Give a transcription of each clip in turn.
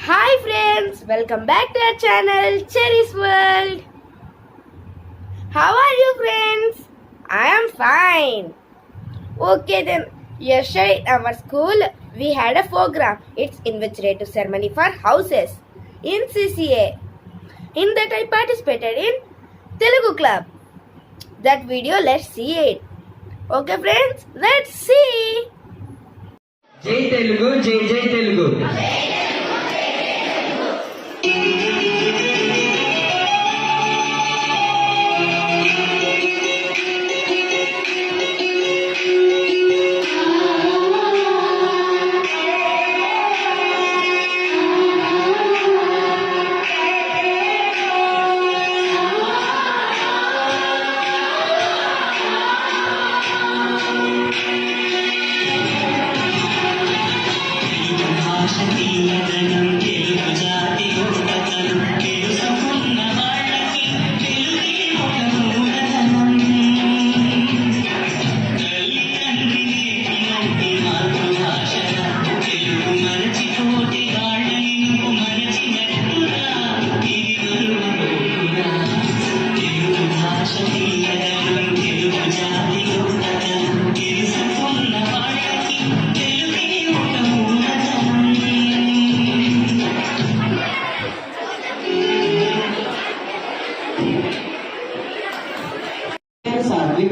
Hi friends, welcome back to our channel Cherry's World. How are you friends? I am fine. Okay then, yesterday in our school we had a program. It's invigilative ceremony for houses in CCA. In that I participated in Telugu club. That video, let's see it. Okay friends, let's see. Jai Telugu, Jai Jai Telugu.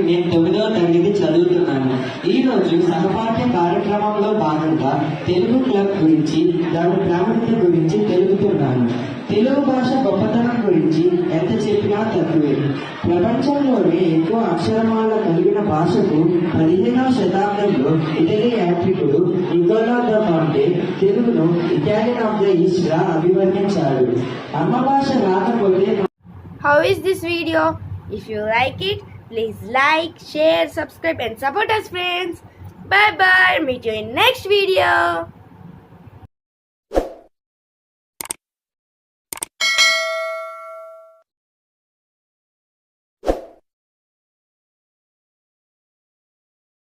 నేను 9వ తరగతి చదువుతున్నాను. ఈ రోజు సహపాఠ్య కార్యక్రమంలో భాగంగా Telugu club గురించి, దాని ప్రాముఖ్యత గురించి తెలుపుతున్నాను. తెలుగు భాష గొప్పతనం గురించి ఎంత చెప్పినా తక్కువే. ప్రపంచంలోనే ఎక్కువ అక్షరమాల కలిగిన భాషకు 15వ శతాబ్దంలో ఇటలీ యాత్రికుడు నికోలా ద మాంటే తెలుగును ఇటాలియన్ ఆఫ్ ద ఈస్ట్ గా అభివర్ణించాడు. అమ్మ భాష రాకపోతే. How is this video? If you like it, please like, share, subscribe and support us friends. Bye bye. Meet you in next video.